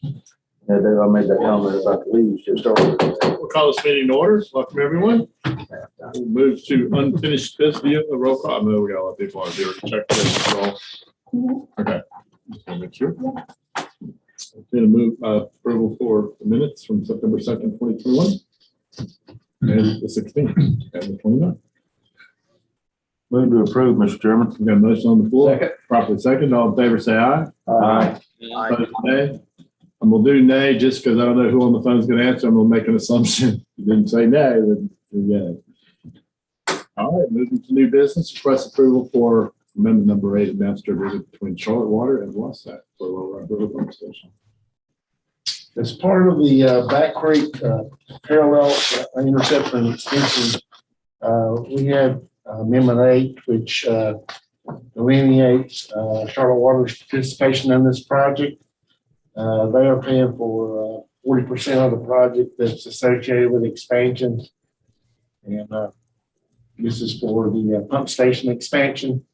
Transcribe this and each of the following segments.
Yeah, I made that comment about the leaves just over. We'll call this meeting in order. Welcome, everyone. We'll move to unfinished business. A roll call. I know we got a lot of people on here. Check this. Okay. Just want to make sure. Going to move approval for the minutes from September 2nd, 2021, and the 16th and the 29th. Move to approve, Mr. Chairman. We got a motion on the floor. Second. Properly second. All in favor, say aye. Aye. Opposed, nay. I'm gonna do nay just because I don't know who on the phone is going to answer. I'm gonna make an assumption. You didn't say nay, then yeah. All right, moving to new business. Request approval for amendment number 8 of master agreement between Charlotte Water and WSACC for Lower River Pump Station. As part of the Back Creek parallel intercept and extension, we have Amendment 8, which delineates Charlotte Water's participation in this project. They are paying for 40% of the project that's associated with expansion. And this is for the pump station expansion.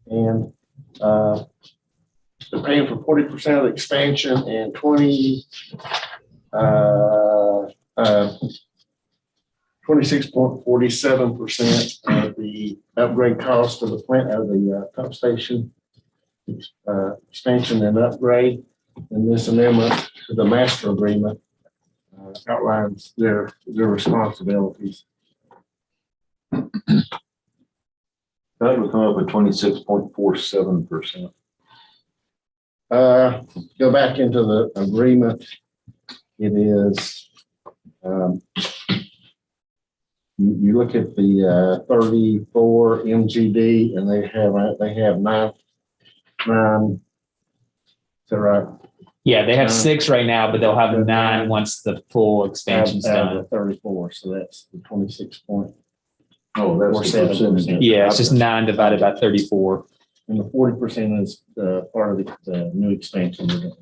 And they're paying for 40% of the expansion and 26.47% of the upgrade cost of the plant of the pump station expansion and upgrade. And this amendment to the master agreement outlines their responsibilities. That would come up with 26.47%. Go back into the agreement. It is, you look at the 34 MGD and they have nine. Is that right? Yeah, they have 6 right now, but they'll have 9 once the full expansion's Out done. of the 34, so that's the 26 point. Oh, that's the percentage. Yeah, it's just 9 divided by 34. And the 40% is part of the new expansion. we're doing.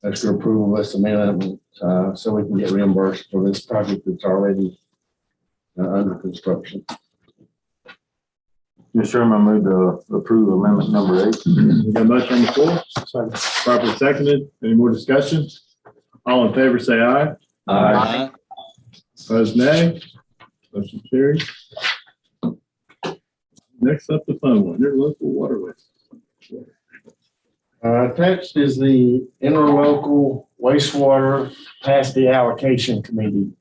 That's your approval of this amendment, so we can get reimbursed for this project that's already under construction. Mr. Chairman, I move to approve amendment number 8. We got a motion on the floor. Properly seconded. Any more discussion? All in favor, say aye. Aye. Opposed, nay. Motion carries. Next up, the fun one, your local waterways. Attached is the interlocal wastewater capacity allocation committee,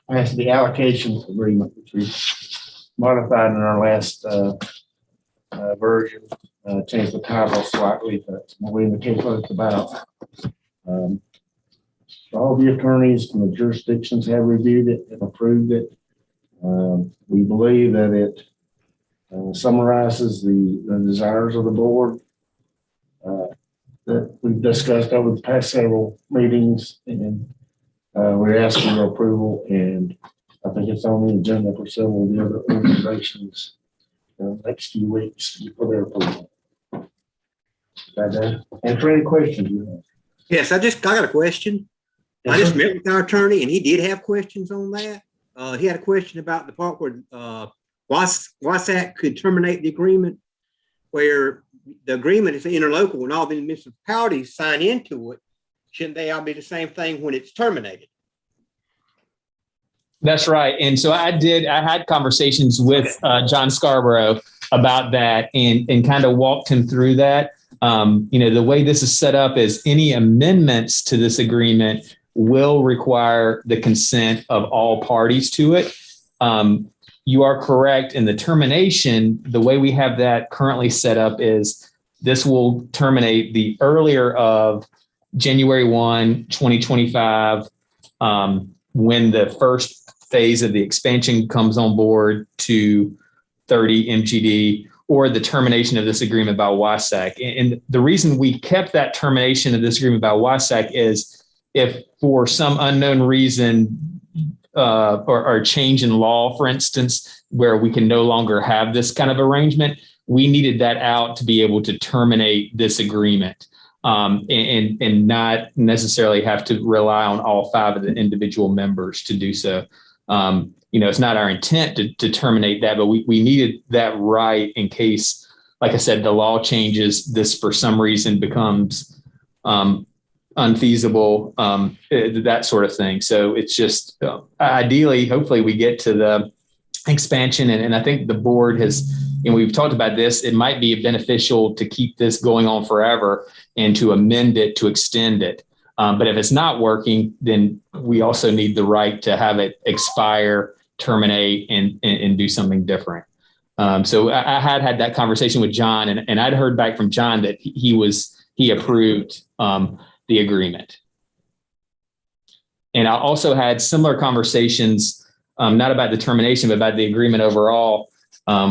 capacity allocation agreement, which we modified in our last version, changed the title slightly, but we indicate what it's about. All the attorneys from the jurisdictions have reviewed it and approved it. We believe that it summarizes the desires of the board that we've discussed over the past several meetings, and we're asking your approval, and I think it's on the agenda for several of the other organizations in the next few weeks for their approval. Answer any questions you have. Yes, I got a question. I just met with our attorney and he did have questions on that. He had a question about the part where WSACC could terminate the agreement, where the agreement is interlocal and all the municipalities sign into it. Shouldn't they all be the same thing when it's terminated? That's right. And so I had conversations with John Scarborough about that and kind of walked him through that. The way this is set up is any amendments to this agreement will require the consent of all parties to it. You are correct in the termination. The way we have that currently set up is this will terminate the earlier of January 1, 2025, when the first phase of the expansion comes on board to 30 MGD, or the termination of this agreement by WSACC. And the reason we kept that termination of this agreement by WSACC is if for some unknown reason or a change in law, for instance, where we can no longer have this kind of arrangement, we needed that out to be able to terminate this agreement and not necessarily have to rely on all 5 of the individual members to do so. it's not our intent to terminate that, but we needed that right in case, like I said, the law changes, this for some reason becomes unfeasible, that sort of thing. So it's just ideally, hopefully we get to the expansion. And I think the board has, and we've talked about this, it might be beneficial to keep this going on forever and to amend it, to extend it. But if it's not working, then we also need the right to have it expire, terminate, and do something different. So I had that conversation with John, and I'd heard back from John that he approved the agreement. And I also had similar conversations, not about the termination, but about the agreement overall,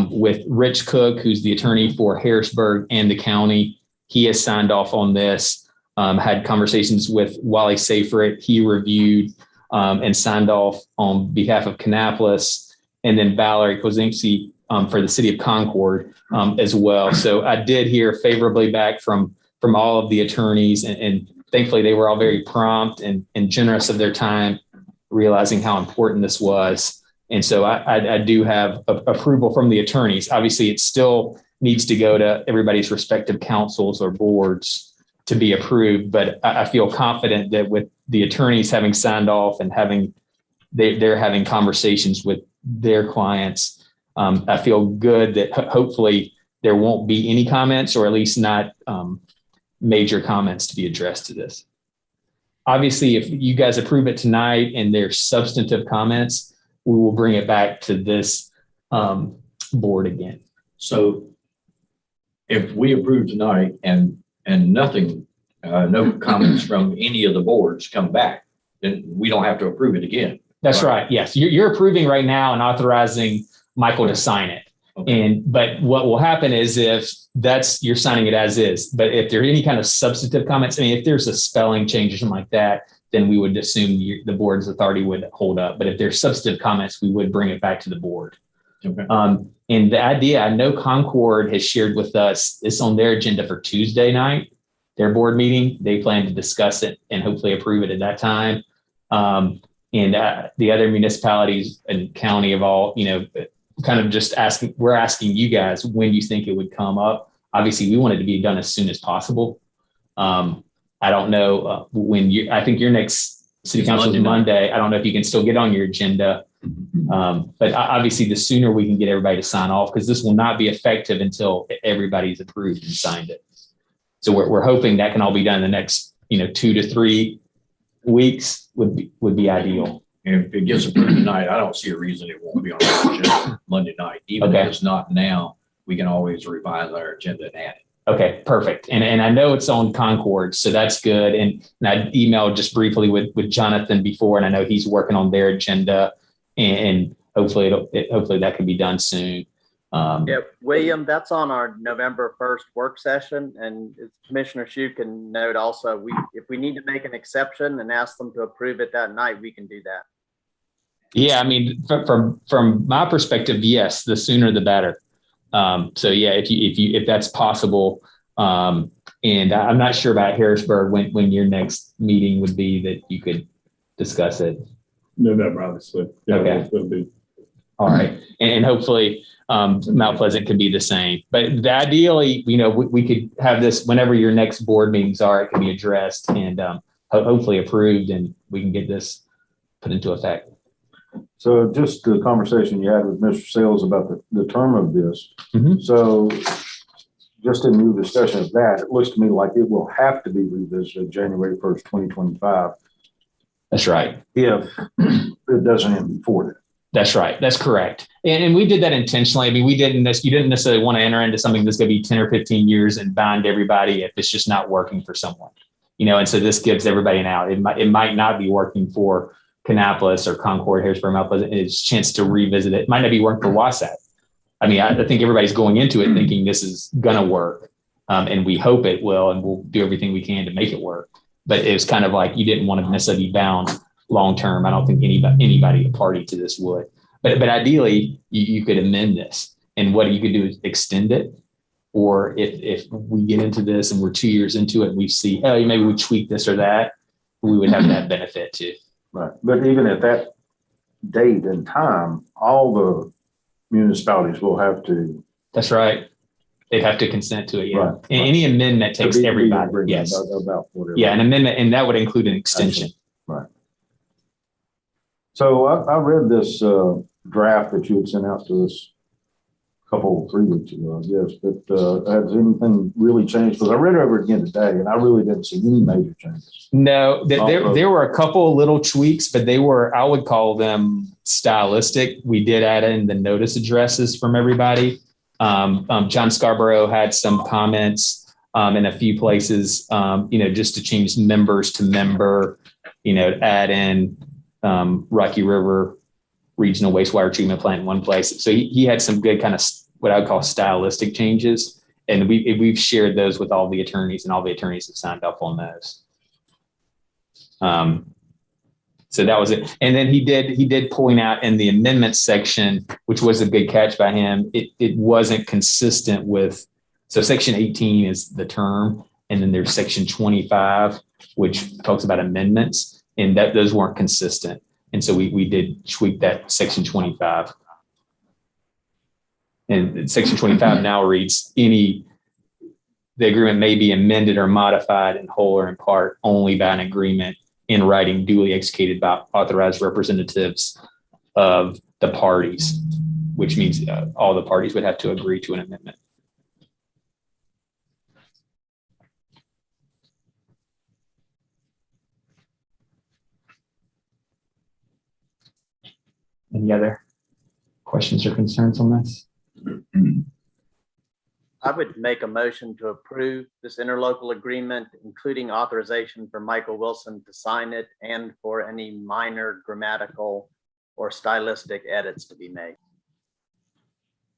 with Rich Cook, who's the attorney for Harrisburg and the county. He has signed off on this. Had conversations with Wally Seyfried. He reviewed and signed off on behalf of Kannapolis, and then Valerie Kozinski for the city of Concord as well. So I did hear favorably back from all of the attorneys, and thankfully they were all very prompt and generous of their time, realizing how important this was. And so I do have approval from the attorneys. Obviously, it still needs to go to everybody's respective councils or boards to be approved. But I feel confident that with the attorneys having signed off and they're having conversations with their clients, I feel good that hopefully there won't be any comments, or at least not major comments to be addressed to this. Obviously, if you guys approve it tonight and there's substantive comments, we will bring it back to this board again. So if we approve tonight and nothing, no comments from any of the boards come back, then we don't have to approve it again. That's right. Yes. You're approving right now and authorizing Michael to sign it. Okay. But what will happen is you're signing it as is, but if there are any kind of substantive comments, I mean, if there's a spelling change or something like that, then we would assume the board's authority would hold up. But if there's substantive comments, we would bring it back to the board. Okay. And the idea, I know Concord has shared with us, it's on their agenda for Tuesday night, their board meeting. They plan to discuss it and hopefully approve it at that time. And the other municipalities and county of all, kind of just we're asking you guys when you think it would come up. Obviously, we want it to be done as soon as possible. I don't know I think your next city council is Monday. I don't know if you can still get on your agenda. But obviously the sooner we can get everybody to sign off, because this will not be effective until everybody's approved and signed it. So we're hoping that can all be done in the next, 2 to 3 weeks would be ideal. And if it gets approved tonight, I don't see a reason it won't be on our agenda Monday night. Even if it's not now, we can always revise our agenda and add it. Okay, perfect. And I know it's on Concord, so that's good. And I emailed just briefly with Jonathan before, and I know he's working on their agenda, and hopefully that can be done soon. Yeah, William, that's on our November 1st work session. And as Commissioner Shue can note also, if we need to make an exception and ask them to approve it that night, we can do that. Yeah, I mean, from my perspective, yes, the sooner the better. So yeah, if that's possible, and I'm not sure about Harrisburg when your next meeting would be that you could discuss it. November, obviously. Yeah, okay. It'll be. All right, and hopefully Mount Pleasant could be the same. But ideally, we could have this whenever your next board meetings are. It can be addressed and hopefully approved, and we can get this put into effect. So just the conversation you had with Mr. Sales about the term of this. Mm-hmm. So just in your discussion of that, it looks to me like it will have to be revisited January 1st, 2025. That's right. If it doesn't end before that. That's right. That's correct. And we did that intentionally. I mean, you didn't necessarily want to enter into something that's going to be 10 or 15 years and bind everybody if it's just not working for someone, and so this gives everybody an out. It might not be working for Kannapolis or Concord, Harrisburg, Mount Pleasant. It's a chance to revisit it. It might not be working for WSACC. I mean, I think everybody's going into it thinking this is going to work, and we hope it will, and we'll do everything we can to make it work. But it was kind of like you didn't want to necessarily be bound long term. I don't think anybody a party to this would. But ideally, you could amend this, and what you could do is extend it. Or if we get into this and we're 2 years into it, and we see, oh, maybe we tweak this or that, we would have that benefit too. Right. But even at that date and time, all the municipalities will have to. That's right. They'd have to consent to it. Yeah. Right, And any amendment takes be everybody. agreement Yes. About whatever. Yeah. An amendment, and that would include an extension. Right. So I read this draft that you had sent out to us a 3 weeks ago, I guess, but has anything really changed? Because I read it over again today and I really didn't see any major changes. No, there were a couple little tweaks, but they were, I would call them stylistic. We did add in the notice addresses from everybody. John Scarborough had some comments in a few places, just to change members to member, add in Rocky River Regional Wastewater Treatment Plant in one place. So he had some good kind of what I would call stylistic changes. And we've shared those with all the attorneys, and all the attorneys have signed up on those. So that was it. And then he did point out in the amendment section, which was a good catch by him, it wasn't consistent with, so section 18 is the term, and then there's section 25, which talks about amendments, and those weren't consistent. And so we did tweak that section 25. And section 25 now reads, the agreement may be amended or modified in whole or in part only by an agreement in writing duly executed by authorized representatives of the parties, which means all the parties would have to agree to an amendment. Any other questions or concerns on this? I would make a motion to approve this interlocal agreement, including authorization for Michael Wilson to sign it and for any minor grammatical or stylistic edits to be made.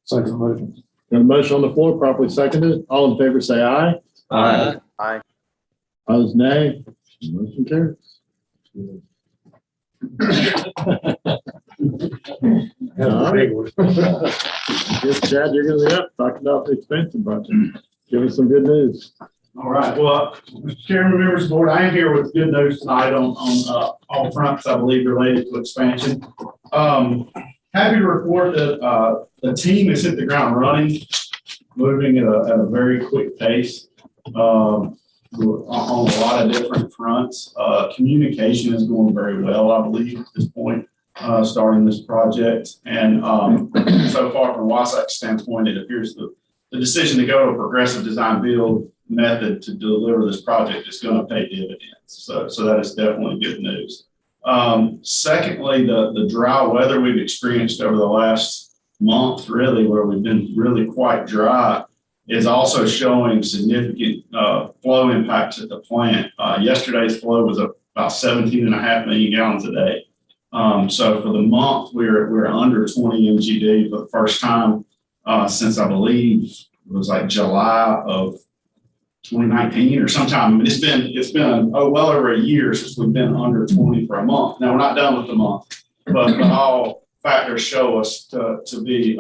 Second motion. Got a motion on the floor, properly seconded. All in favor, say aye. Aye. Aye. Opposed, nay. Motion carries. That's a big one. Yes, Chad, you're gonna be up, talking about the expansion project. Give us some good news. All right, well, Mr. Chairman, members of the board, I am here with good news tonight on all fronts, I believe, related to expansion. Happy to report that the team has hit the ground running, moving at a very quick pace on a lot of different fronts. Communication is going very well, I believe, at this point, starting this project. And so far from WSACC standpoint, it appears the decision to go to a progressive design build method to deliver this project is going to pay dividends. So that is definitely good news. Secondly, the dry weather we've experienced over the last month, really, where we've been really quite dry, is also showing significant flow impacts at the plant. Yesterday's flow was about 17.5 million gallons a day. So for the month, we're under 20 MGD for the first time since I believe it was like July of 2019 or sometime. I mean, it's been well over a year since we've been under 20 for a month. Now we're not done with the month, but all factors show us to be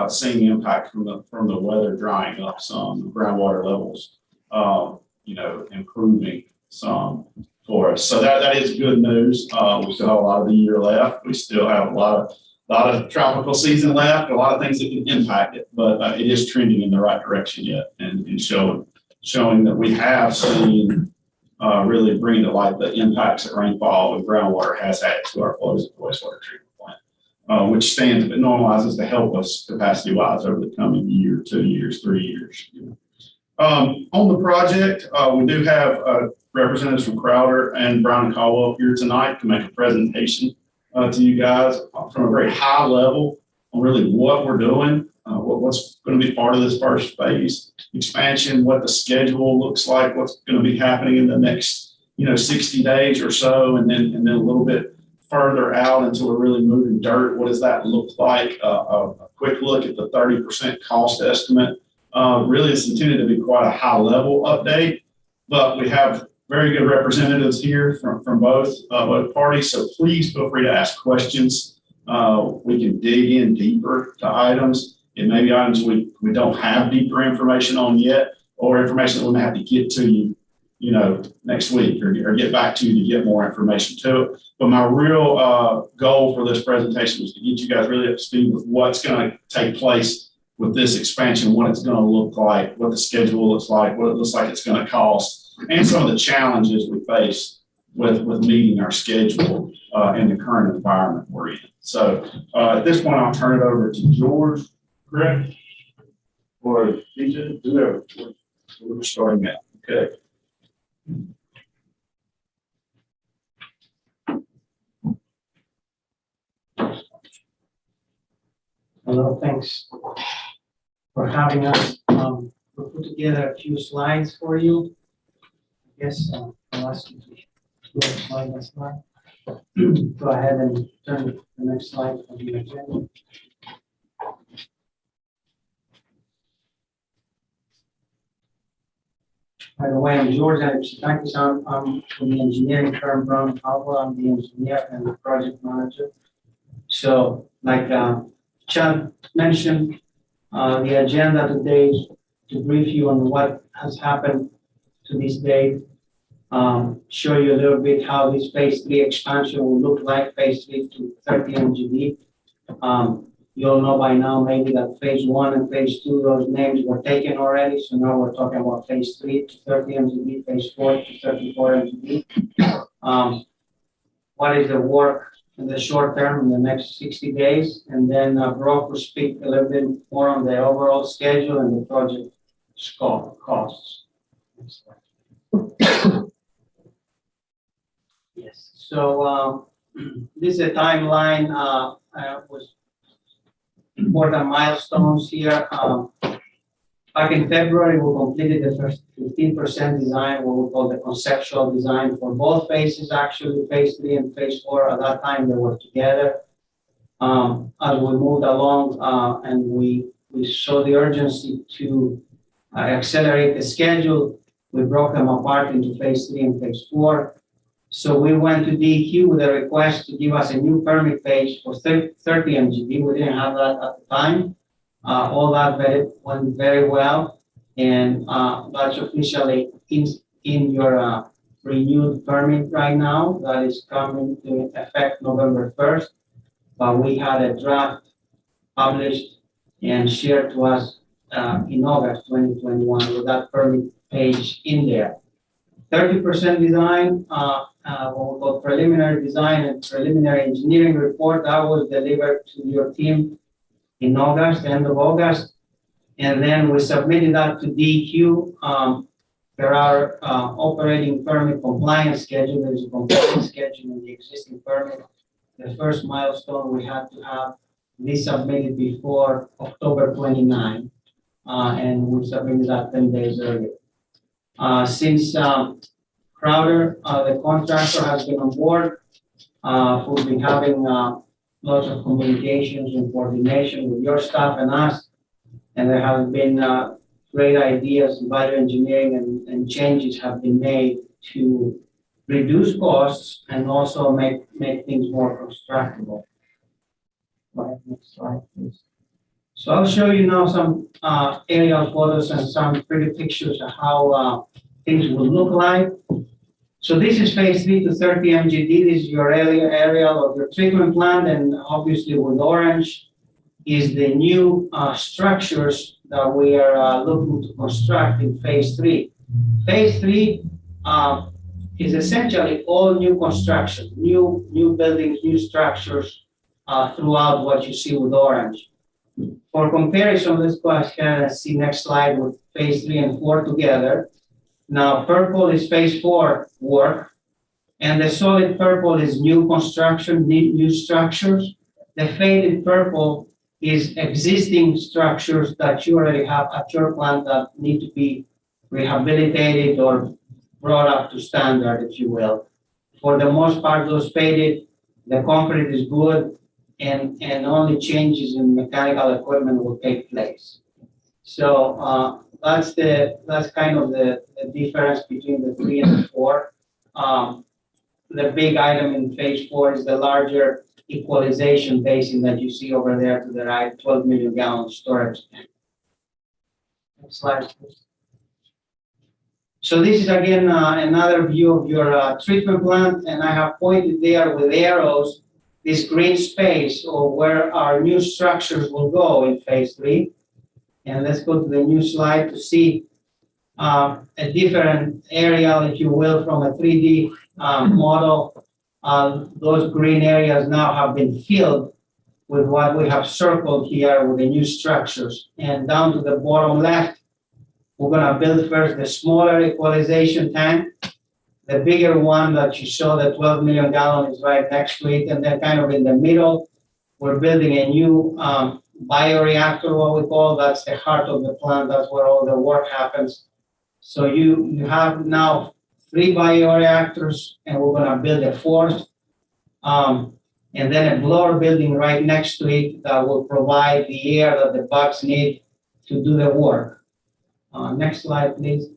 seeing impact from the weather drying up some, groundwater levels, improving some for us. So that is good news. We still have a lot of the year left. We still have a lot of tropical season left, a lot of things that can impact it, but it is trending in the right direction yet, and showing that we have seen really bring to light the impacts that rainfall and groundwater has had to our flows at the wastewater treatment plant, which stands and normalizes to help us capacity-wise over the coming year, 2 years, 3 years. On the project, we do have representatives from Crowder and Brown and Caldwell here tonight to make a presentation to you guys from a very high level on really what we're doing, what's going to be part of this first phase expansion, what the schedule looks like, what's going to be happening in the next 60 days or so, and then a little bit further out until we're really moving dirt. What does that look like? A quick look at the 30% cost estimate. Really, it's intended to be quite a high level update, but we have very good representatives here from both parties. So please feel free to ask questions. We can dig in deeper to items. It may be items we don't have deeper information on yet, or information that we may have to get to you next week or get back to you to get more information to it. But my real goal for this presentation was to get you guys really up to speed with what's going to take place with this expansion, what it's going to look like, what the schedule looks like, what it looks like it's going to cost, and some of the challenges we face with meeting our schedule in the current environment we're in. So at this point, I'll turn it over to George, correct? Or DJ, whoever. We're starting at. Okay. Hello, thanks for having us. We'll put together a few slides for you. I guess I'll ask you to go slide by slide. Go ahead and turn to the next slide of the agenda. By the way, I'm George. I'm from the engineering firm Brown Caldwell. I'm the engineer and the project manager. So, like Chad mentioned, the agenda today is to brief you on what has happened to this date, show you a little bit how this phase 3 expansion will look like, phase 3 to 30 MGD. You all know by now maybe that phase 1 and phase 2, those names were taken already. So now we're talking about phase 3 to 30 MGD, phase 4 to 34 MGD. What is the work in the short term in the next 60 days? And then Brock will speak a little bit more on the overall schedule and the project scope costs. Yes, so this is a timeline with important milestones here. Back in February, we completed the first 15% design, what we call the conceptual design for both phases, actually, phase 3 and phase 4. At that time, they were together. As we moved along and we saw the urgency to accelerate the schedule, we broke them apart into phase 3 and phase 4. So we went to DEQ with a request to give us a new permit page for 30 MGD. We didn't have that at the time. All that went very well, and that's officially in your renewed permit right now. That is coming to effect November 1st, but we had a draft published and shared to us in August 2021 with that permit page in there. 30% design, what we call preliminary design and preliminary engineering report, that was delivered to your team in August, end of August. And then we submitted that to DEQ. There are operating permit compliance schedule. There is a compliance schedule in the existing permit. The first milestone we had to have this submitted before October 29, and we submitted that 10 days earlier. Since Crowder, the contractor, has been on board, we've been having lots of communications and coordination with your staff and us, and there have been great ideas, value engineering and changes have been made to reduce costs and also make things more constructible. Go ahead, next slide, please. So I'll show you now some aerial photos and some pretty pictures of how things will look like. So this is phase 3 to 30 MGD. This is your aerial of your treatment plant, and obviously with orange is the new structures that we are looking to construct in phase 3. Phase 3 is essentially all new construction, new buildings, new structures throughout what you see with orange. For comparison, let's go ahead and see next slide with phase 3 and 4 together. Now, purple is phase 4 work, and the solid purple is new construction, new structures. The faded purple is existing structures that you already have at your plant that need to be rehabilitated or brought up to standard, if you will. For the most part, those faded, the concrete is good, and only changes in mechanical equipment will take place. So that's kind of the difference between the 3 and the 4. The big item in phase 4 is the larger equalization basin that you see over there to the right, 12 million gallon storage tank. Next slide, please. So this is again, another view of your treatment plant, and I have pointed there with arrows, this green space or where our new structures will go in phase 3. And let's go to the new slide to see a different area, if you will, from a 3D model. Those green areas now have been filled with what we have circled here with the new structures. And down to the bottom left, we're gonna build first the smaller equalization tank. The bigger one that you saw, the 12 million gallon, is right next to it. And then kind of in the middle, we're building a new bioreactor, what we call, that's the heart of the plant. That's where all the work happens. So you have now 3 bioreactors, and we're gonna build a 4th. And then a blower building right next to it that will provide the air that the bugs need to do the work. Next slide, please.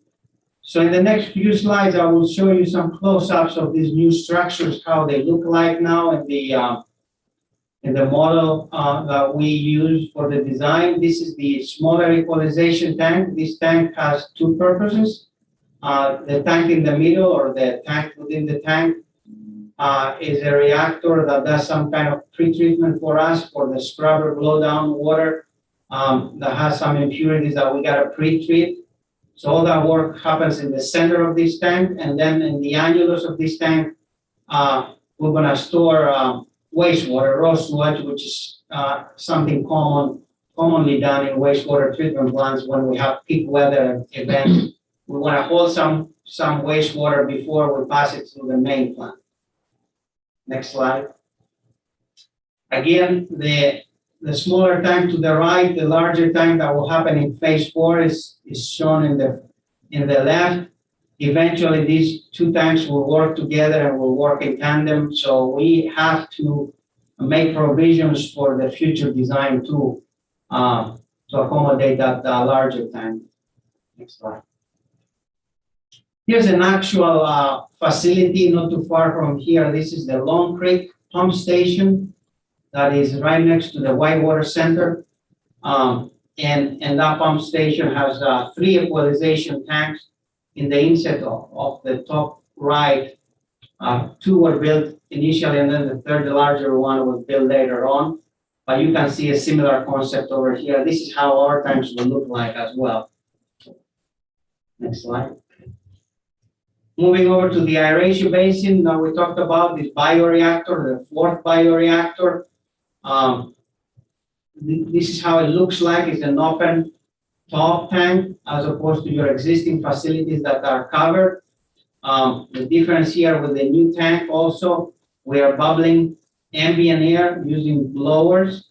So in the next few slides, I will show you some close-ups of these new structures, how they look like now in the model that we use for the design. This is the smaller equalization tank. This tank has 2 purposes. The tank in the middle, or the tank within the tank, is a reactor that does some kind of pre-treatment for us for the scrubber blowdown water that has some impurities that we gotta pre-treat. So all that work happens in the center of this tank, and then in the annulus of this tank, we're gonna store wastewater, raw sludge, which is something commonly done in wastewater treatment plants when we have peak weather events. We wanna hold some wastewater before we pass it through the main plant. Next slide. Again, the smaller tank to the right, the larger tank that will happen in phase 4 is shown in the left. Eventually, these 2 tanks will work together and will work in tandem. So we have to make provisions for the future design too, to accommodate that larger tank. Next slide. Here's an actual facility not too far from here. This is the Long Creek Pump Station that is right next to the Whitewater Center. And that pump station has 3 equalization tanks. In the inset of the top right, 2 were built initially, and then the 3rd, the larger one, was built later on. But you can see a similar concept over here. This is how our tanks will look like as well. Next slide. Moving over to the aeration basin, now we talked about this bioreactor, the 4th bioreactor. This is how it looks like. It's an open top tank as opposed to your existing facilities that are covered. The difference here with the new tank also, we are bubbling ambient air using blowers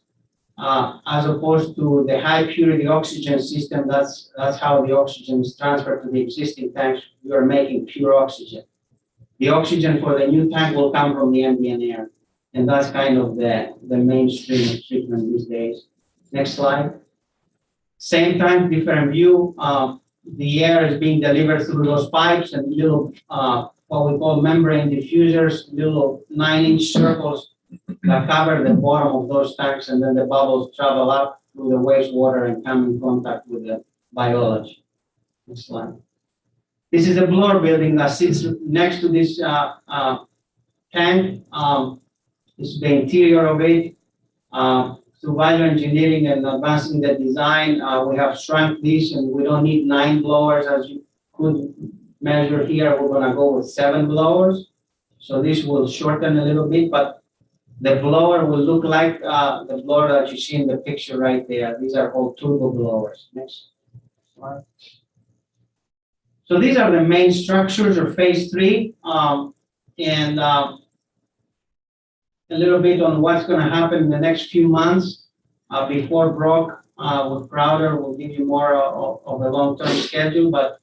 as opposed to the high purity oxygen system. That's how the oxygen is transferred to the existing tanks. We are making pure oxygen. The oxygen for the new tank will come from the ambient air. And that's kind of the mainstream of treatment these days. Next slide. Same time, different view. The air is being delivered through those pipes and little, what we call membrane diffusers, little 9-inch circles that cover the bottom of those tanks, and then the bubbles travel up through the wastewater and come in contact with the biology. Next slide. This is a blower building that sits next to this tank. This is the interior of it. Through value engineering and advancing the design, we have shrunk this, and we don't need 9 blowers as you could measure here. We're gonna go with 7 blowers. So this will shorten a little bit, but the blower will look like the blower that you see in the picture right there. These are called turbo blowers. Next slide. So these are the main structures of phase 3. And a little bit on what's going to happen in the next few months before Brock with Crowder will give you more of a long-term schedule, but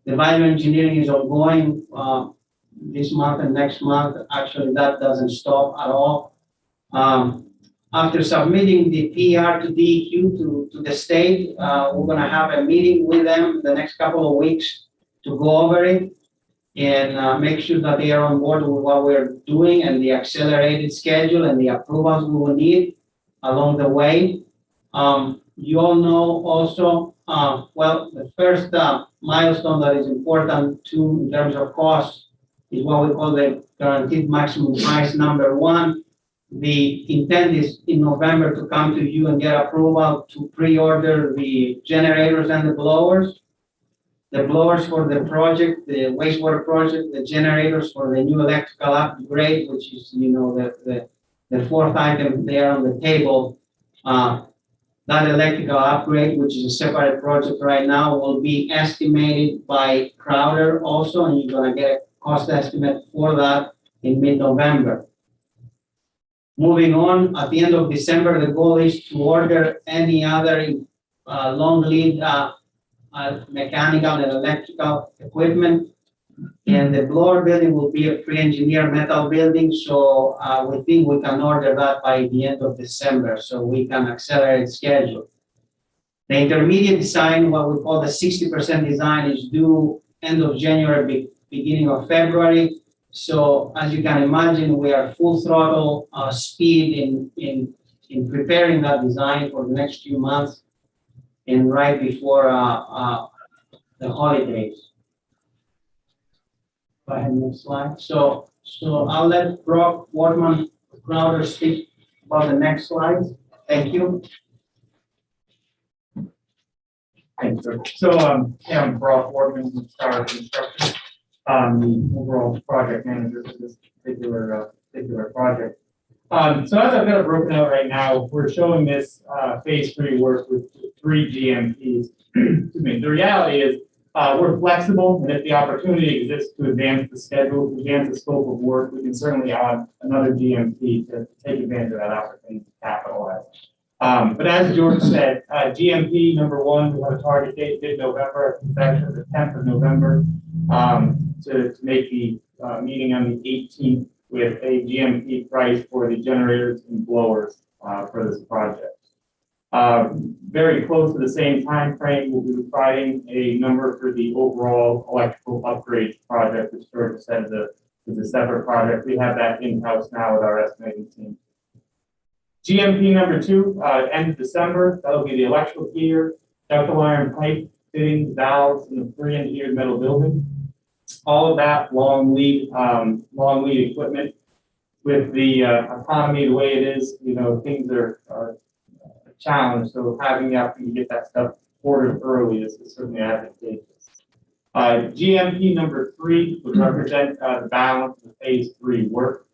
the value engineering is ongoing this month and next month. Actually, that doesn't stop at all. After submitting the PR to DEQ to the state, we're going to have a meeting with them the next couple of weeks to go over it and make sure that they are on board with what we're doing and the accelerated schedule and the approvals we will need along the way. You all know also Well, the first milestone that is important too in terms of cost is what we call the guaranteed maximum price number one. The intent is in November to come to you and get approval to pre-order the generators and the blowers. The blowers for the project, the wastewater project, the generators for the new electrical upgrade, which is, the fourth item there on the table. That electrical upgrade, which is a separate project right now, will be estimated by Crowder also, and you're gonna get a cost estimate for that in mid-November. Moving on, at the end of December, the goal is to order any other long lead mechanical and electrical equipment. And the blower building will be a pre-engineered metal building, so we think we can order that by the end of December, so we can accelerate schedule. The intermediate design, what we call the 60% design, is due end of January, beginning of February. So as you can imagine, we are full throttle speed in preparing that design for the next few months and right before the holidays. Go ahead, next slide. So I'll let Brock Wortman Crowder speak about the next slides. Thank you. Thanks, sir. So, I'm Brock Wortman with Crowder Construction, the overall project manager for this particular project. So as I've got it broken out right now, we're showing this phase 3 work with 3 GMPs. Excuse me. The reality is we're flexible, and if the opportunity exists to advance the schedule, advance the scope of work, we can certainly add another GMP to take advantage of that opportunity to capitalize. But as George said, GMP number 1, we have a target date mid-November, it's actually the 10th of November, to make the meeting on the 18th with a GMP price for the generators and blowers for this project. Very close to the same time frame, we'll be providing a number for the overall electrical upgrade project, which George said is a separate project. We have that in-house now with our estimating team. GMP number 2, end of December, that'll be the electrical heater, ductile iron pipe, fittings, valves, and the pre-engineered metal building. All of that long lead equipment. With the economy the way it is, things are a challenge. So having the opportunity to get that stuff ordered early is certainly advantageous. GMP number 3 would represent the balance of phase 3 work.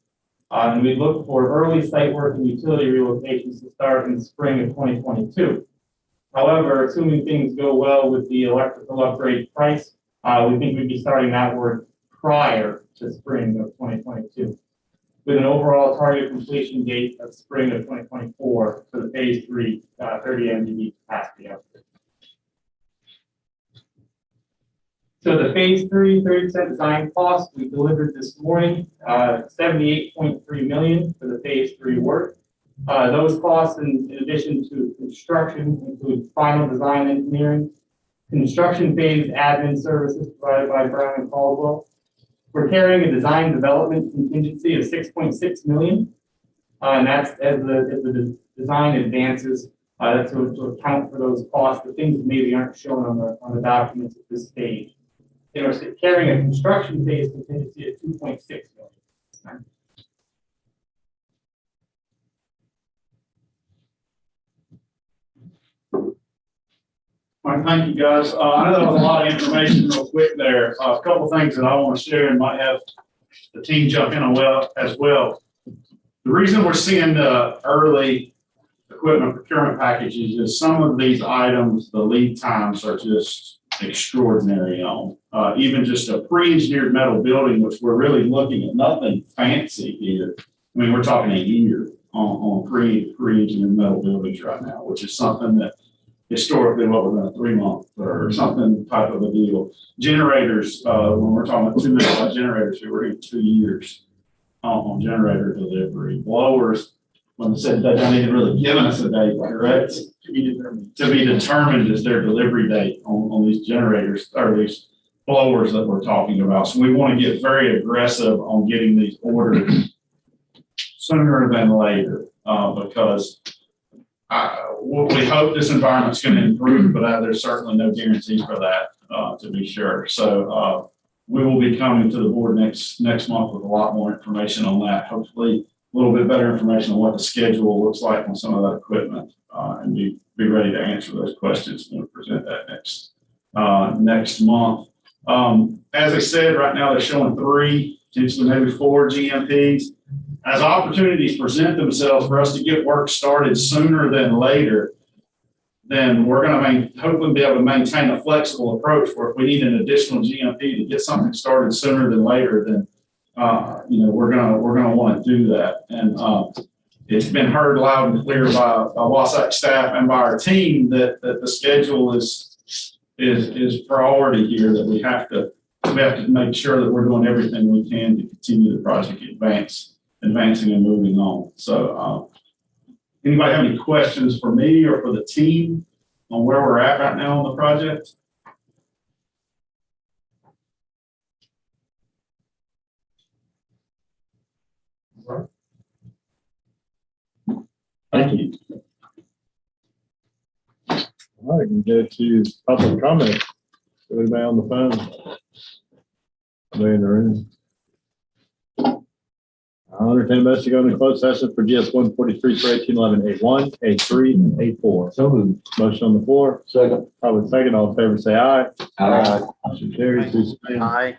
And we look for early site work and utility relocations to start in the spring of 2022. However, assuming things go well with the electrical upgrade price, we think we'd be starting that work prior to spring of 2022, with an overall target completion date of spring of 2024 for the phase 3 30 MGD capacity upgrade. So the phase 3 30% design cost we delivered this morning, $78.3 million for the phase 3 work. Those costs, in addition to construction, include final design engineering, construction phase admin services provided by Brown and Caldwell. We're carrying a design development contingency of $6.6 million, and that's as the design advances. That's to account for those costs, the things that maybe aren't shown on the documents at this stage. We're carrying a construction phase contingency of $2.6 million. All right, thank you, guys. I know that was a lot of information real quick there. A couple of things that I want to share and might have the team jump in on as well. The reason we're seeing the early equipment procurement packages is some of these items, the lead times are just extraordinary on. Even just a pre-engineered metal building, which we're really looking at nothing fancy here. I mean, we're talking a year on pre-engineered metal buildings right now, which is something that historically what we're going to 3 months or something type of a deal. Generators, when we're talking about 2 megawatt generators, we're in 2 years on generator delivery. Blowers, when they said that, they didn't really given us a date, correct? To be determined is their delivery date on these generators or these blowers that we're talking about. So we want to get very aggressive on getting these ordered sooner than later because We hope this environment's going to improve, but there's certainly no guarantee for that, to be sure. So we will be coming to the board next month with a lot more information on that. Hopefully, a little bit better information on what the schedule looks like on some of that equipment, and be ready to answer those questions when we present that next month. As I said, right now they're showing 3, potentially maybe 4 GMPs. As opportunities present themselves for us to get work started sooner than later, then we're going to hopefully be able to maintain a flexible approach where if we need an additional GMP to get something started sooner than later, then we're going to want to do that. And it's been heard loud and clear by WSACC staff and by our team that the schedule is priority here, that we have to make sure that we're doing everything we can to continue the project advancing and moving on. So anybody have any questions for me or for the team on where we're at right now on the project? Thank you. All right, we can go to public comment. Anybody on the phone? Anybody in the room? I'll entertain a motion to go into closed session for GS 143 for 1811 A1, A3, and A4. So moved. Motion on the floor. Second. Probably second. All in favor, say aye. Aye. Motion carries. Please stand. Aye.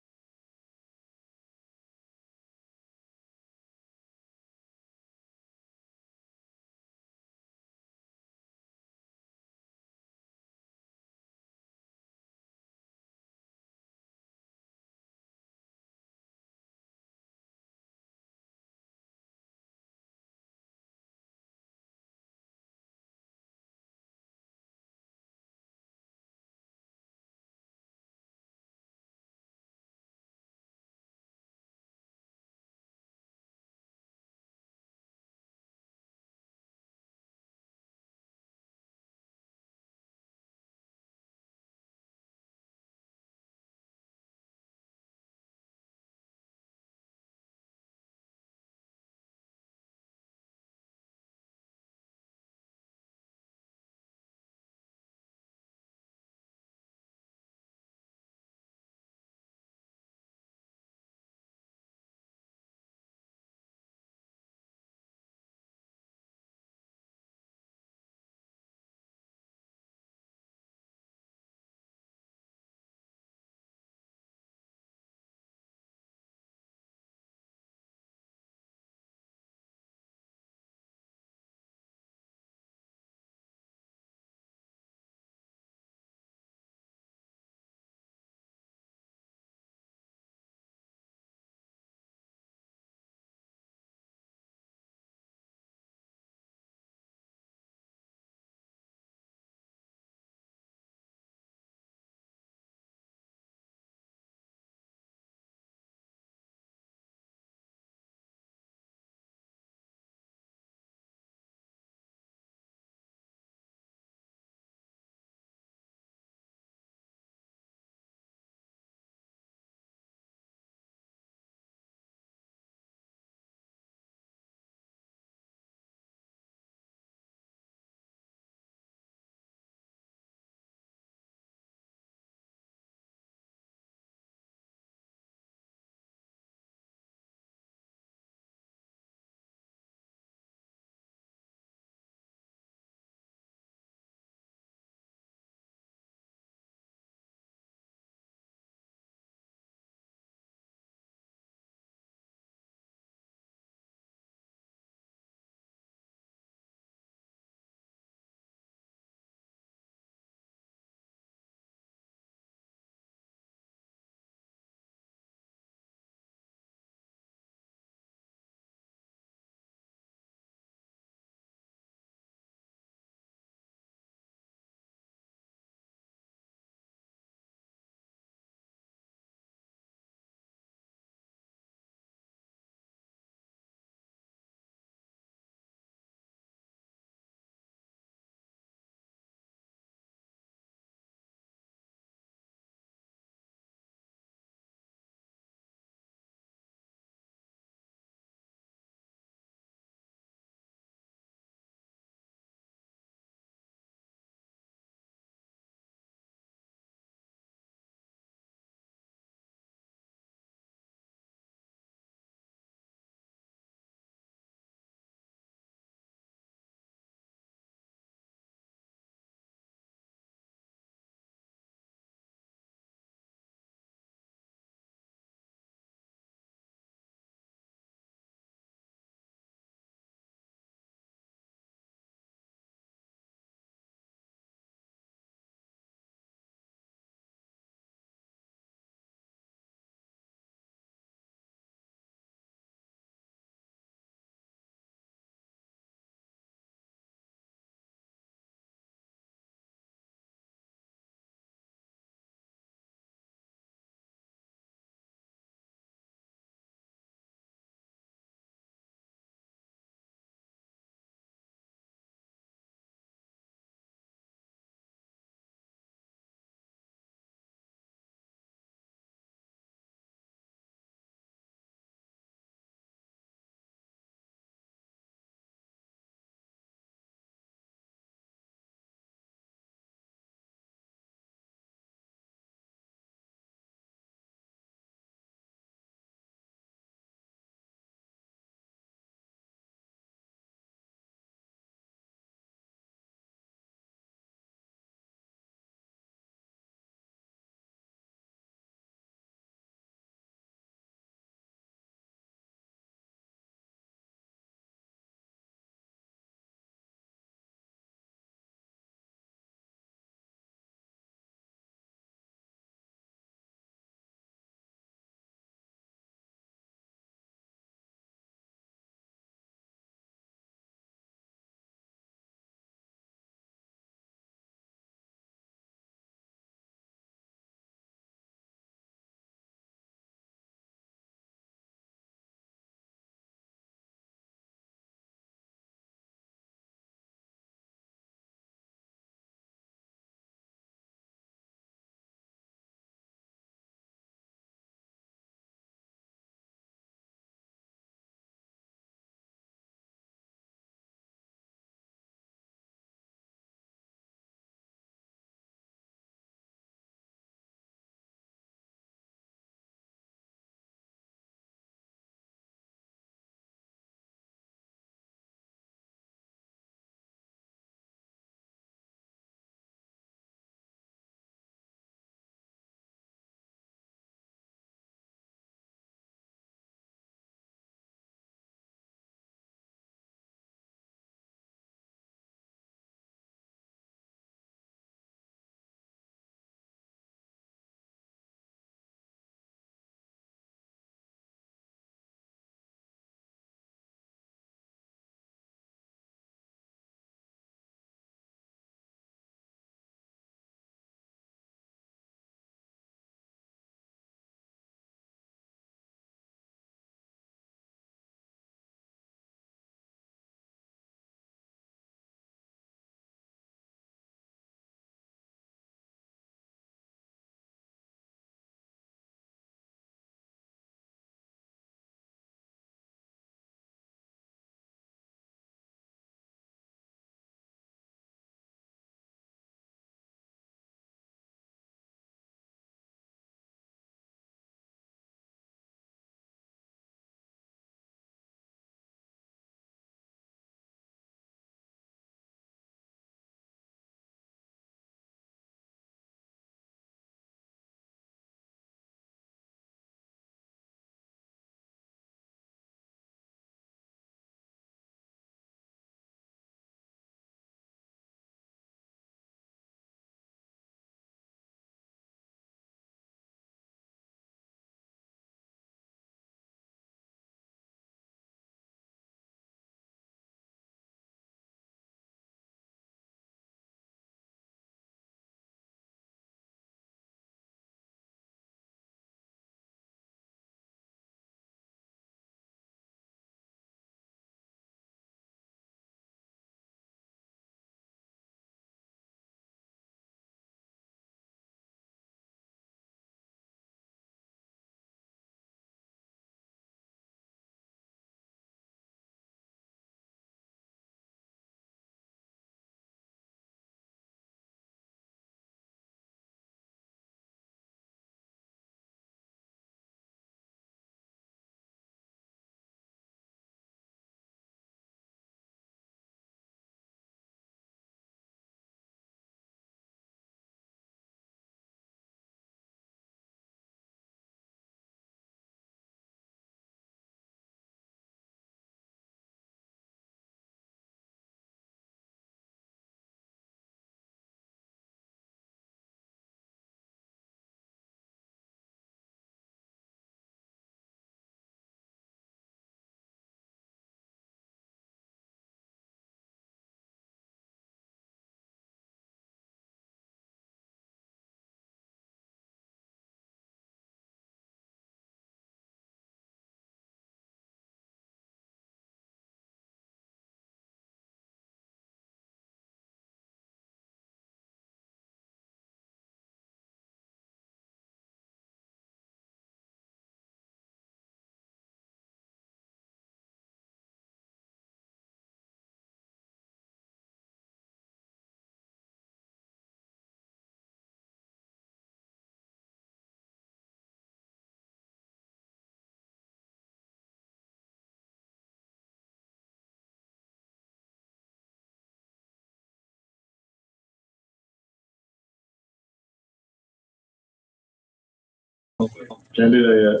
Can't do that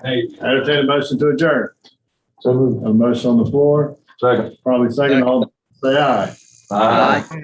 yet. Entertain a motion to adjourn. So moved. A motion on the floor, Second. probably second, all say aye. Aye. Aye.